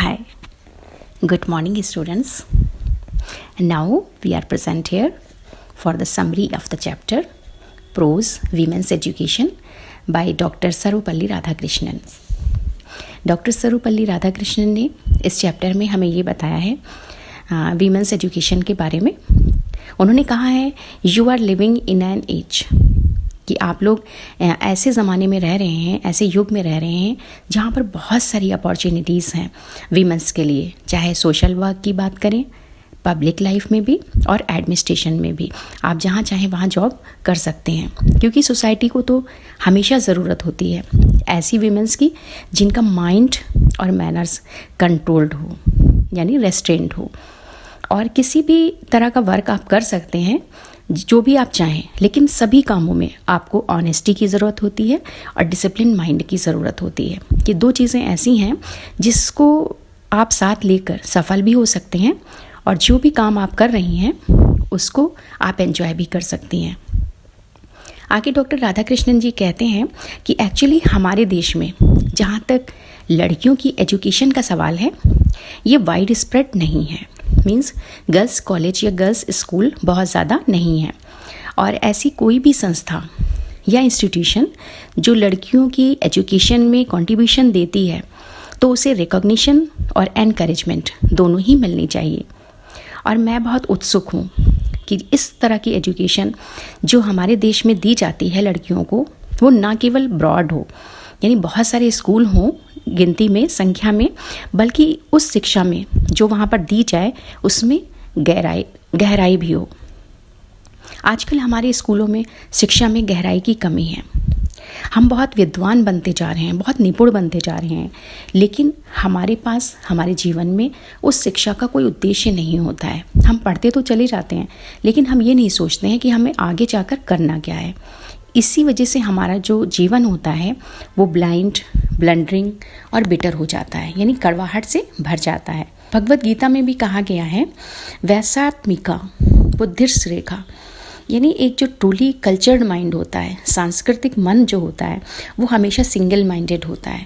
Hi, good morning, students. Now we are present here for the summary of the chapter Prose Women's Education by Dr. Sarupalli Radhakrishnan. Doctor Sarvepalli Radhakrishnan ने इस chapter में हमें ये बताया है women's education के बारे में. उन्होंने कहा है you are living in an age कि आप लोग ऐसे ज़माने में रह रहे हैं, ऐसे युग में रह रहे हैं जहाँ पर बहुत सारी अपॉर्चुनिटीज़ हैं वीमेंस के लिए, चाहे सोशल वर्क की बात करें, पब्लिक लाइफ में भी और एडमिनिस्ट्रेशन में भी. आप जहाँ चाहें वहाँ जॉब कर सकते हैं, क्योंकि सोसाइटी को तो हमेशा ज़रूरत होती है ऐसी वीमेंस की जिनका माइंड और मैनर्स कंट्रोल्ड हो, यानी रेस्ट्रेंट हो, और किसी भी तरह का वर्क आप कर सकते हैं जो भी आप चाहें. लेकिन सभी कामों में आपको ऑनेस्टी की ज़रूरत होती है और डिसिप्लिन माइंड की ज़रूरत होती है. ये दो चीज़ें ऐसी हैं जिसको आप साथ लेकर सफल भी हो सकते हैं और जो भी काम आप कर रही हैं उसको आप एंजॉय भी कर सकती हैं. आगे डॉक्टर राधाकृष्णन जी कहते हैं कि एक्चुअली हमारे देश में जहाँ तक लड़कियों की एजुकेशन का सवाल है ये वाइड स्प्रेड नहीं है. मीन्स गर्ल्स कॉलेज या गर्ल्स स्कूल बहुत ज़्यादा नहीं है, और ऐसी कोई भी संस्था या इंस्टीट्यूशन जो लड़कियों की एजुकेशन में कंट्रीब्यूशन देती है तो उसे रिकॉग्निशन और एनकरेजमेंट दोनों ही मिलनी चाहिए. और मैं बहुत उत्सुक हूँ कि इस तरह की एजुकेशन जो हमारे देश में दी जाती है लड़कियों को वो ना केवल ब्रॉड हो, यानी बहुत सारे स्कूल हों गिनती में, संख्या में, बल्कि उस शिक्षा में जो वहाँ पर दी जाए उसमें गहराई भी हो. आजकल हमारे स्कूलों में शिक्षा में गहराई की कमी है. हम बहुत विद्वान बनते जा रहे हैं, बहुत निपुण बनते जा रहे हैं, लेकिन हमारे पास हमारे जीवन में उस शिक्षा का कोई उद्देश्य नहीं होता है. हम पढ़ते तो चले जाते हैं लेकिन हम ये नहीं सोचते हैं कि हमें आगे जाकर करना क्या है. इसी वजह से हमारा जो जीवन होता है वो ब्लाइंड, ब्लंडरिंग और बिटर हो जाता है, यानी कड़वाहट से भर जाता है. भगवत गीता में भी कहा गया है वैसात्मिका बुद्धिर्श्रेखा, यानी एक जो ट्रूली कल्चर्ड माइंड होता है, सांस्कृतिक मन जो होता है वो हमेशा सिंगल माइंडेड होता है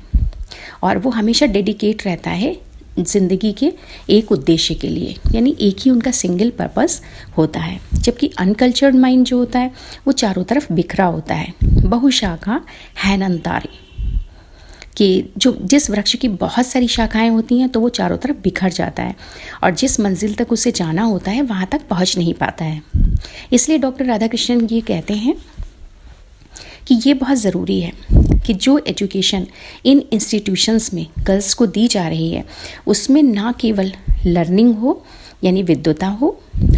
और वो हमेशा डेडिकेट रहता है ज़िंदगी के एक उद्देश्य के लिए, यानी एक ही उनका सिंगल पर्पस होता है. जबकि अनकल्चर्ड माइंड जो होता है वो चारों तरफ बिखरा होता है. बहुशाखा हैनंतारी कि जिस वृक्ष की बहुत सारी शाखाएं होती हैं तो वो चारों तरफ बिखर जाता है और जिस मंजिल तक उसे जाना होता है वहाँ तक पहुँच नहीं पाता है. इसलिए डॉक्टर राधाकृष्णन ये कहते हैं कि ये बहुत ज़रूरी है कि जो एजुकेशन इन इंस्टीट्यूशंस में गर्ल्स को दी जा रही है उसमें ना केवल लर्निंग हो, यानी विद्वता हो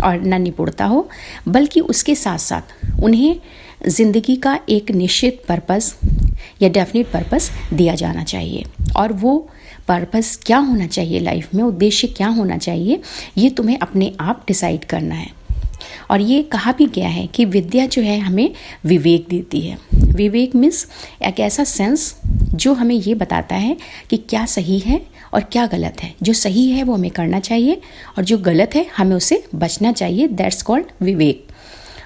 और ना निपुणता हो, बल्कि उसके साथ साथ उन्हें ज़िंदगी का एक निश्चित पर्पस या डेफिनेट पर्पस दिया जाना चाहिए. और वो पर्पस क्या होना चाहिए लाइफ में, उद्देश्य क्या होना चाहिए, ये तुम्हें अपने आप डिसाइड करना है. और ये कहा भी गया है कि विद्या जो है हमें विवेक देती है. विवेक मीन्स एक ऐसा सेंस जो हमें ये बताता है कि क्या सही है और क्या गलत है. जो सही है वो हमें करना चाहिए और जो गलत है हमें उससे बचना चाहिए. दैट्स कॉल्ड विवेक.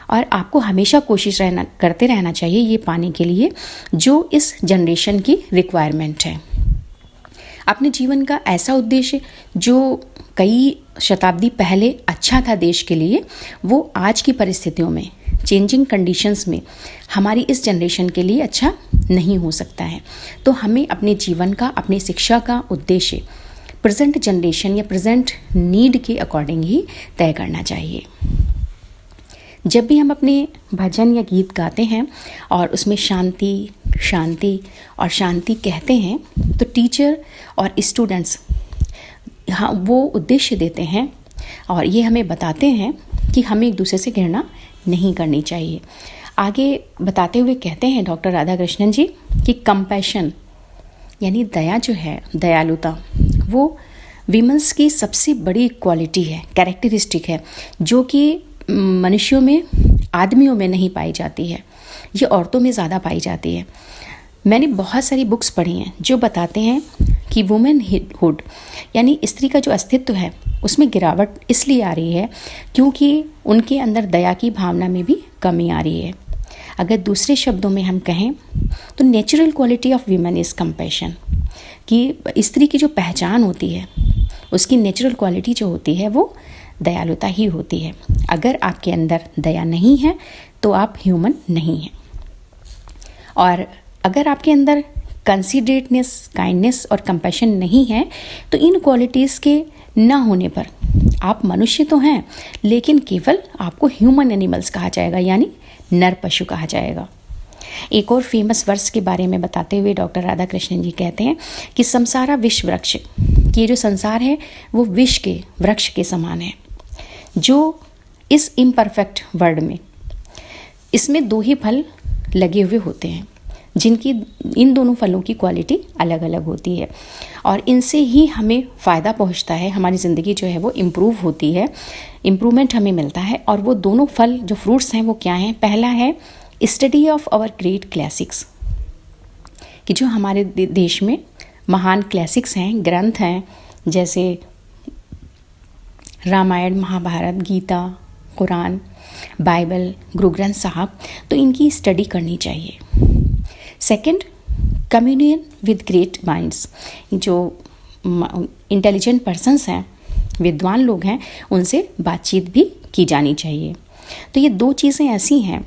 और आपको हमेशा कोशिश करते रहना चाहिए ये पाने के लिए जो इस जनरेशन की रिक्वायरमेंट है. अपने जीवन का ऐसा उद्देश्य जो कई शताब्दी पहले अच्छा था देश के लिए, वो आज की परिस्थितियों में, चेंजिंग कंडीशंस में हमारी इस जनरेशन के लिए अच्छा नहीं हो सकता है. तो हमें अपने जीवन का, अपनी शिक्षा का उद्देश्य प्रेजेंट जनरेशन या प्रेजेंट नीड के अकॉर्डिंग ही तय करना चाहिए. जब भी हम अपने भजन या गीत गाते हैं और उसमें शांति शांति और शांति कहते हैं तो टीचर और स्टूडेंट्स हाँ वो उद्देश्य देते हैं और ये हमें बताते हैं कि हमें एक दूसरे से घृणा नहीं करनी चाहिए. आगे बताते हुए कहते हैं डॉक्टर राधाकृष्णन जी कि कंपैशन यानी दया जो है, दयालुता, वो वीमेंस की सबसे बड़ी क्वालिटी है, कैरेक्टरिस्टिक है, जो कि मनुष्यों में, आदमियों में नहीं पाई जाती है. ये औरतों में ज़्यादा पाई जाती है. मैंने बहुत सारी बुक्स पढ़ी हैं जो बताते हैं कि वुमेनहुड यानी स्त्री का जो अस्तित्व है उसमें गिरावट इसलिए आ रही है क्योंकि उनके अंदर दया की भावना में भी कमी आ रही है. अगर दूसरे शब्दों में हम कहें तो natural quality of women is compassion, कि स्त्री की जो पहचान होती है उसकी नेचुरल क्वालिटी जो होती है वो दयालुता ही होती है। अगर आपके अंदर दया नहीं है तो आप ह्यूमन नहीं हैं। और अगर आपके अंदर कंसिडरेटनेस, काइंडनेस और कंपैशन नहीं है तो इन क्वालिटीज़ के ना होने पर आप मनुष्य तो हैं, लेकिन केवल आपको ह्यूमन एनिमल्स कहा जाएगा, यानी नर पशु कहा जाएगा। एक और फेमस वर्स के बारे में बताते हुए डॉक्टर राधा कृष्णन जी कहते हैं कि संसारा विष वृक्ष, कि ये जो संसार है वो विष के वृक्ष के समान है, जो इस इम्परफेक्ट वर्ल्ड में, इसमें 2 ही फल लगे हुए होते हैं, जिनकी इन दोनों फलों की क्वालिटी अलग अलग होती है और इनसे ही हमें फ़ायदा पहुंचता है। हमारी ज़िंदगी जो है वो इम्प्रूव होती है, इम्प्रूवमेंट हमें मिलता है। और वो दोनों फल जो फ्रूट्स हैं वो क्या हैं? पहला है study of our great classics, कि जो हमारे देश में महान क्लासिक्स हैं, ग्रंथ हैं, जैसे रामायण, महाभारत, गीता, कुरान, बाइबल, गुरु ग्रंथ साहब, तो इनकी स्टडी करनी चाहिए। Second, communion with great minds, जो इंटेलिजेंट पर्सन्स हैं, विद्वान लोग हैं, उनसे बातचीत भी की जानी चाहिए। तो ये 2 चीज़ें ऐसी हैं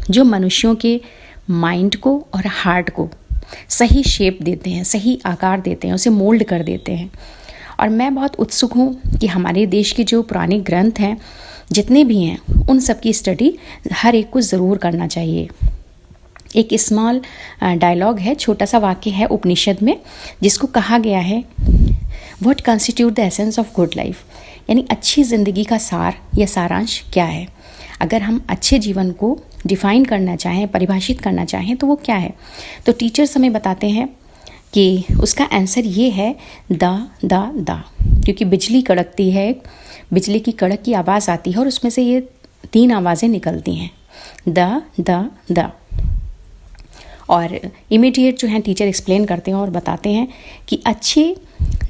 जो मनुष्यों के माइंड को और हार्ट को सही शेप देते हैं, सही आकार देते हैं, उसे मोल्ड कर देते हैं। और मैं बहुत उत्सुक हूँ कि हमारे देश के जो पुराने ग्रंथ हैं, जितने भी हैं, उन सब की स्टडी हर एक को ज़रूर करना चाहिए। एक स्मॉल डायलॉग है, छोटा सा वाक्य है उपनिषद में, जिसको कहा गया है what constitute the essence of good life, यानी अच्छी ज़िंदगी का सार या सारांश क्या है। अगर हम अच्छे जीवन को डिफ़ाइन करना चाहें, परिभाषित करना चाहें, तो वो क्या है? तो टीचर्स हमें बताते हैं कि उसका आंसर ये है दा, क्योंकि बिजली कड़कती है, बिजली की कड़क की आवाज़ आती है और उसमें से ये 3 आवाज़ें निकलती हैं, द। और इमीडिएट जो हैं टीचर एक्सप्लेन करते हैं और बताते हैं कि अच्छे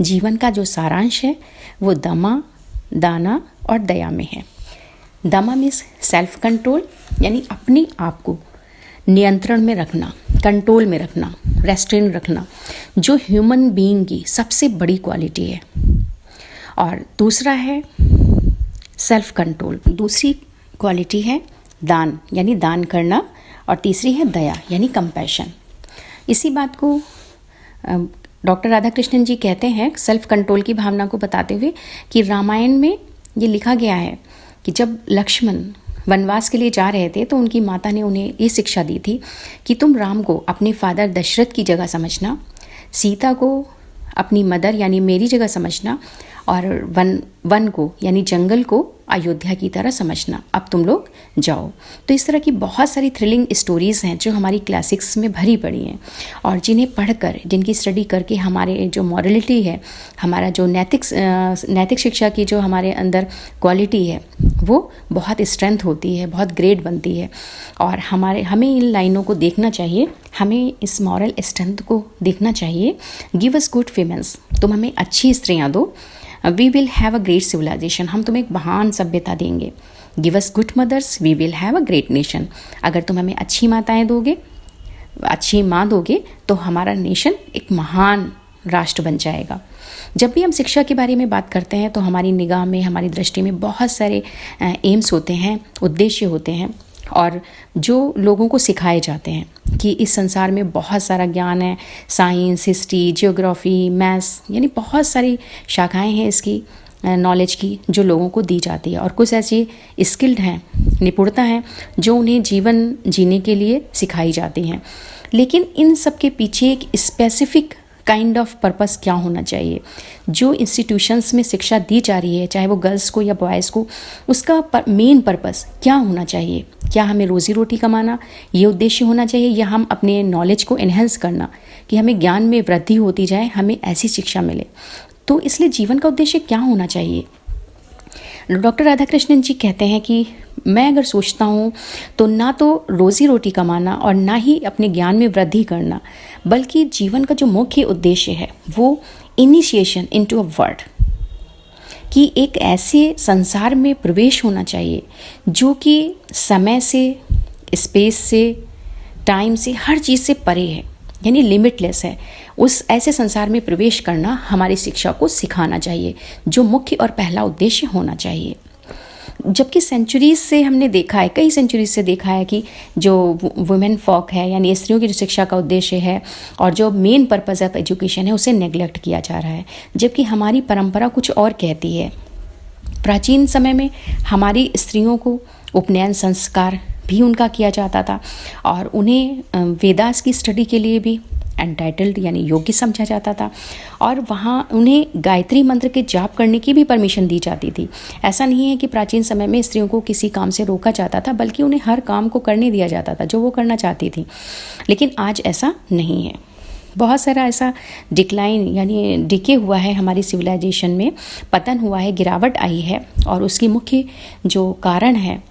जीवन का जो सारांश है वो दमा, दाना और दया में है। दमा मीन्स सेल्फ कंट्रोल, यानी अपने आप को नियंत्रण में रखना, कंट्रोल में रखना, रेस्ट्रेन रखना, जो ह्यूमन बीइंग की सबसे बड़ी क्वालिटी है। और दूसरा है सेल्फ कंट्रोल, दूसरी क्वालिटी है दान, यानी दान करना, और तीसरी है दया, यानी कंपैशन। इसी बात को डॉक्टर राधा कृष्णन जी कहते हैं सेल्फ कंट्रोल की भावना को बताते हुए कि रामायण में ये लिखा गया है कि जब लक्ष्मण वनवास के लिए जा रहे थे तो उनकी माता ने उन्हें ये शिक्षा दी थी कि तुम राम को अपने फादर दशरथ की जगह समझना, सीता को अपनी मदर यानी मेरी जगह समझना, और वन को यानी जंगल को अयोध्या की तरह समझना। अब तुम लोग जाओ। तो इस तरह की बहुत सारी थ्रिलिंग स्टोरीज़ हैं जो हमारी क्लासिक्स में भरी पड़ी हैं और जिन्हें पढ़कर, जिनकी स्टडी करके हमारे जो मॉरलिटी है, हमारा जो नैतिक शिक्षा की जो हमारे अंदर क्वालिटी है वो बहुत स्ट्रेंथ होती है, बहुत ग्रेट बनती है। और हमें इन लाइनों को देखना चाहिए, हमें इस मॉरल स्ट्रेंथ को देखना चाहिए। गिव अस गुड फीमेल्स, तुम हमें अच्छी स्त्रियाँ दो। We will have a great civilisation, हम तुम्हें एक महान सभ्यता देंगे। Give us good mothers, we will have a great nation, अगर तुम हमें अच्छी माताएं दोगे, अच्छी माँ दोगे, तो हमारा नेशन एक महान राष्ट्र बन जाएगा। जब भी हम शिक्षा के बारे में बात करते हैं तो हमारी निगाह में, हमारी दृष्टि में बहुत सारे एम्स होते हैं, उद्देश्य होते हैं, और जो लोगों को सिखाए जाते हैं कि इस संसार में बहुत सारा ज्ञान है, साइंस, हिस्ट्री, जियोग्राफी, मैथ्स, यानी बहुत सारी शाखाएं हैं इसकी नॉलेज की जो लोगों को दी जाती है। और कुछ ऐसी स्किल्ड हैं, निपुणता हैं, जो उन्हें जीवन जीने के लिए सिखाई जाती हैं। लेकिन इन सब के पीछे एक स्पेसिफिक काइंड ऑफ पर्पस क्या होना चाहिए? जो इंस्टीट्यूशंस में शिक्षा दी जा रही है, चाहे वो गर्ल्स को या बॉयज़ को, उसका मेन पर्पस क्या होना चाहिए? क्या हमें रोज़ी रोटी कमाना ये उद्देश्य होना चाहिए, या हम अपने नॉलेज को एनहेंस करना, कि हमें ज्ञान में वृद्धि होती जाए, हमें ऐसी शिक्षा मिले? तो इसलिए जीवन का उद्देश्य क्या होना चाहिए? डॉक्टर राधाकृष्णन जी कहते हैं कि मैं अगर सोचता हूँ तो ना तो रोज़ी रोटी कमाना और ना ही अपने ज्ञान में वृद्धि करना, बल्कि जीवन का जो मुख्य उद्देश्य है वो इनिशिएशन इनटू अ वर्ल्ड, कि एक ऐसे संसार में प्रवेश होना चाहिए जो कि समय से, स्पेस से, टाइम से, हर चीज़ से परे है, यानी लिमिटलेस है। उस ऐसे संसार में प्रवेश करना हमारी शिक्षा को सिखाना चाहिए, जो मुख्य और पहला उद्देश्य होना चाहिए। जबकि सेंचुरीज से हमने देखा है, कई सेंचुरीज से देखा है कि जो वुमेन फॉक है, यानी स्त्रियों की जो शिक्षा का उद्देश्य है और जो मेन पर्पज़ ऑफ एजुकेशन है, उसे नेग्लेक्ट किया जा रहा है। जबकि हमारी परंपरा कुछ और कहती है। प्राचीन समय में हमारी स्त्रियों को उपनयन संस्कार भी उनका किया जाता था और उन्हें वेदास की स्टडी के लिए भी एंटाइटल्ड यानी योग्य समझा जाता था, और वहाँ उन्हें गायत्री मंत्र के जाप करने की भी परमिशन दी जाती थी। ऐसा नहीं है कि प्राचीन समय में स्त्रियों को किसी काम से रोका जाता था, बल्कि उन्हें हर काम को करने दिया जाता था जो वो करना चाहती थी। लेकिन आज ऐसा नहीं है। बहुत सारा ऐसा डिक्लाइन यानी डिके हुआ है, हमारी सिविलाइजेशन में पतन हुआ है, गिरावट आई है, और उसकी मुख्य जो कारण है,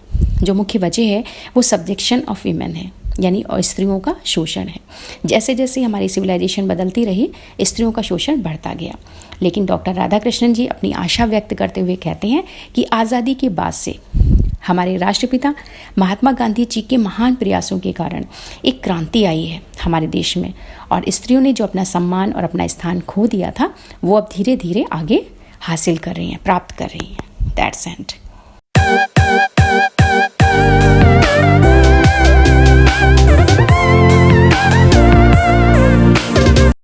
जो मुख्य वजह है, वो सब्जेक्शन ऑफ वीमेन है, यानी स्त्रियों का शोषण है। जैसे जैसे हमारी सिविलाइजेशन बदलती रही, स्त्रियों का शोषण बढ़ता गया। लेकिन डॉक्टर राधाकृष्णन जी अपनी आशा व्यक्त करते हुए कहते हैं कि आज़ादी के बाद से हमारे राष्ट्रपिता महात्मा गांधी जी के महान प्रयासों के कारण एक क्रांति आई है हमारे देश में, और स्त्रियों ने जो अपना सम्मान और अपना स्थान खो दिया था, वो अब धीरे धीरे आगे हासिल कर रही हैं, प्राप्त कर रही हैं। That's and.